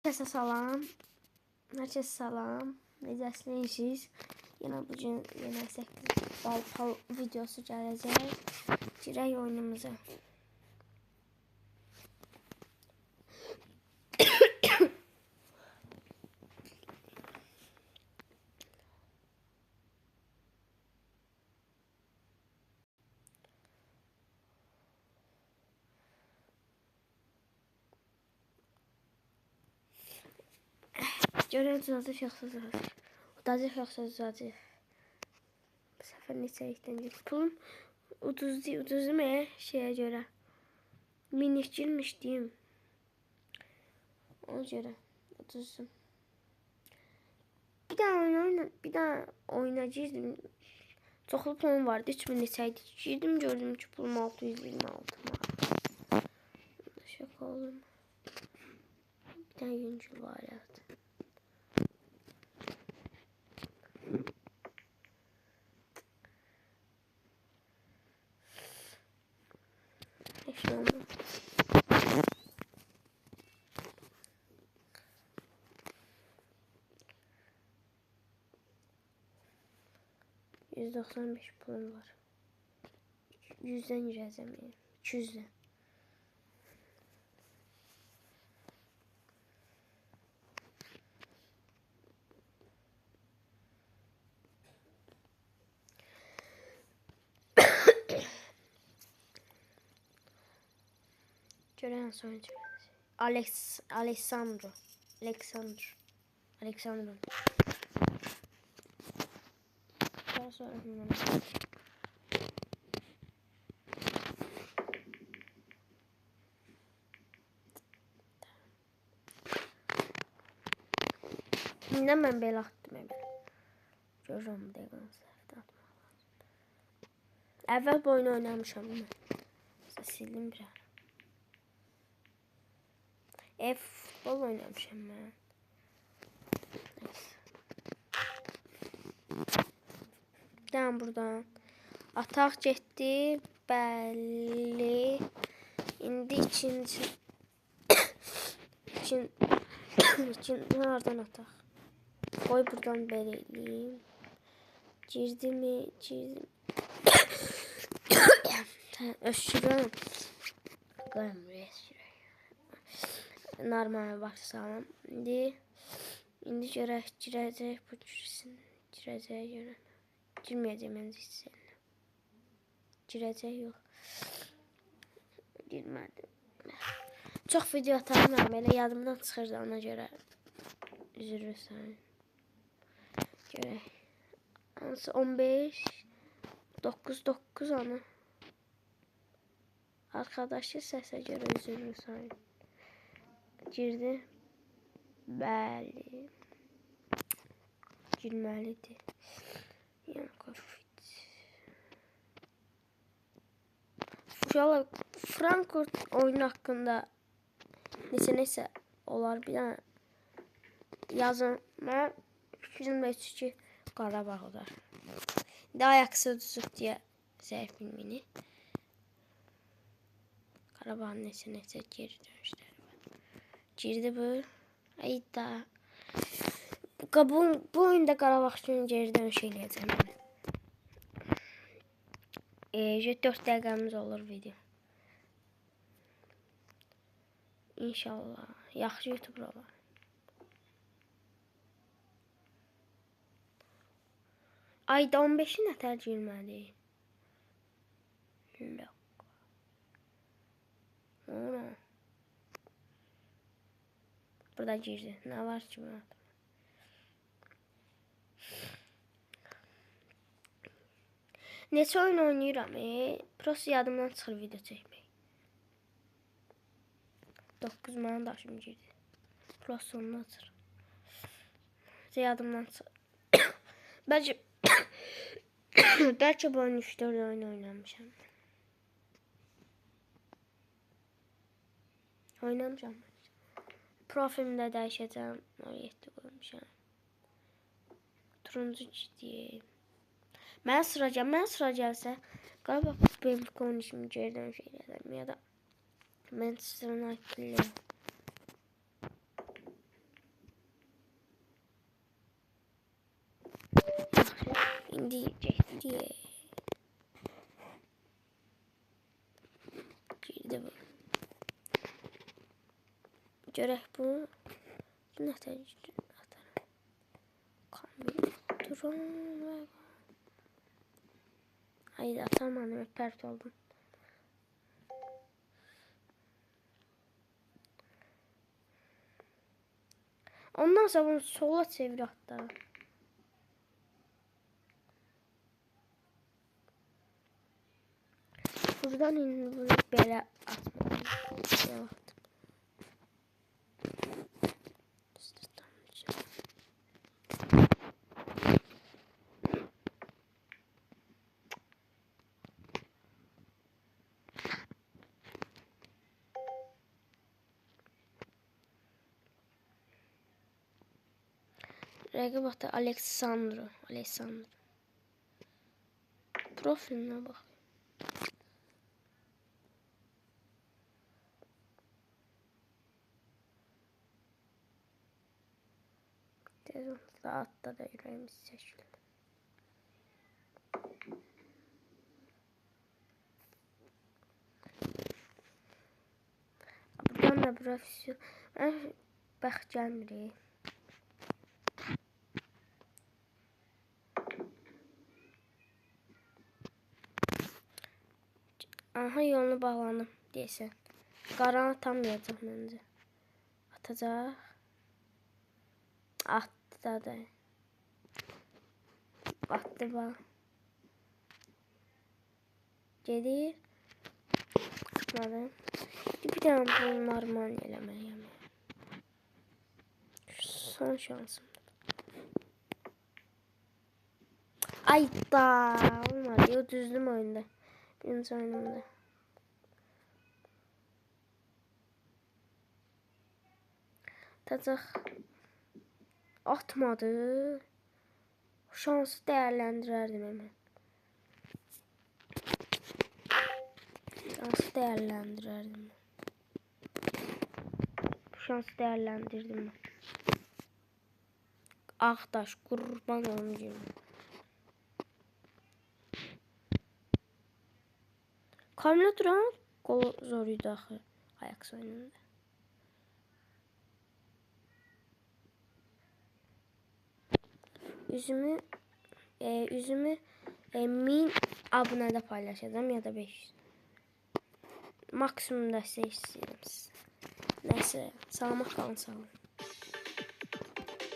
Herkese salam. Herkese salam. Necəsiniz? Yine bugün yine 8 bal videosu gələcək. Girək oyunumuza. Görən zadı yoxsa zadı. Udacıq yoxsa zadı. Bu səfər neçəlikdən gedir. Pulum uduzdu mu şeyə görə. Minik girmişdim. Ona görə uduzdum. Bir daha oyuna girdim. Çoxlu pulum vardı. 3000 neçəydi. Girdim gördüm ki pulum 626 manat. Şok oldum. Bir tane yüncül var ya. Şöyle. %95 pulum var. 100'den gireceğim yani. 200'den. Gören sonra Alexandro. Daha sonra Neden ben belə attım hemen? Görürüm bu dəqiqə səhvdə atmaq lazım. Əvvəl bu oyunu oynamışam mən. Sildim bir ara. Futbol oynamışam mən. Gəlin buradan. Ataq getdi. Bəli. İndi ikinci oradan ataq. Qoy buradan belə eləyim. Girdi mi? Girdim. Öskürəm. Qoyum buraya öskürək. Normal baxsam. İndi görək girəcək bu girsin. Girəcək görən. Girməyəcək məncə heç səninlə. Girəcək yox. Girmədi. Çox video atarım belə yadımdan çıxırdı ona görə. Üzülürsən. Görək. Hansı 15 9 onu. Arkadaşı səsə görə üzülürsən. Girdi. Bəli. Girməlidir. Yəni Covid. Uşaqlar Frankfurt oyunu haqqında neçə olar bir dənə yazın. Mən fikrimdə ki Qarabağ olar. İndi ayaqsı uduzub deyə zəif bilmini. Qarabağın neçə geri dönüşləri var. Girdi bu. Ayda. Bu oyunda Qarabağ üçün geri dönüş eləyəcəm. 4 dəqiqəmiz olur video. İnşallah. Yaxşı YouTuber olar. Ayda 15'i nətər girmədi? Yox. Burada girdi. Nə var ki buna? Neçə oyun oynayıram? Prosto yadımdan çıxır video çəkmək. 9 mənə daşım girdi. Prosto onu açır. Yadımdan çıxır. Bəlkə bu oyun 3-4 oyun oynamışam. Oynamışam. Profilimdə dəyişəcəm. 17 qoymuşam. Turuncu ciddi. Mən sıra gəlsə Qarabağ benim konuşumu geri dönüş edəcəm ya da Manchester United diyecekti. Girdi bu. Görək bu. Nəticə atarım. Duran. Hayır atamadım. Pert oldum. Ondan sonra bunu sola çevir hatta. Buradan indi bunu belə atmalıyım. Rəqib atı Aleksandro. Profiline bak. Hatta da yüreğimiz seçildi. Buradan da profesyonel. Bax gəlmirik. Aha yolunu bağlandım deyəsən. Qaranı atamayacaq məncə. Atacaq. Attı da. Attı bax. Gedir. Çıxmadım. Bir dənə bunu normal eləməliyəm. Son şansımdır. Ay da olmadı. O düzdüm oyunda. Birinci oyunumda. Atacaq. Atmadı. Şansı dəyərləndirərdim hemen. Şansı dəyərləndirdim. Ağdaş qurban olacağım. Kamera duran gol zor idi axı Ajax oyununda. Üzümü 1000 abunədə paylaşacağım ya da 500. Maksimum dəstək istəyirəm sizə. Nəysə, salamat qalın, sağ olun.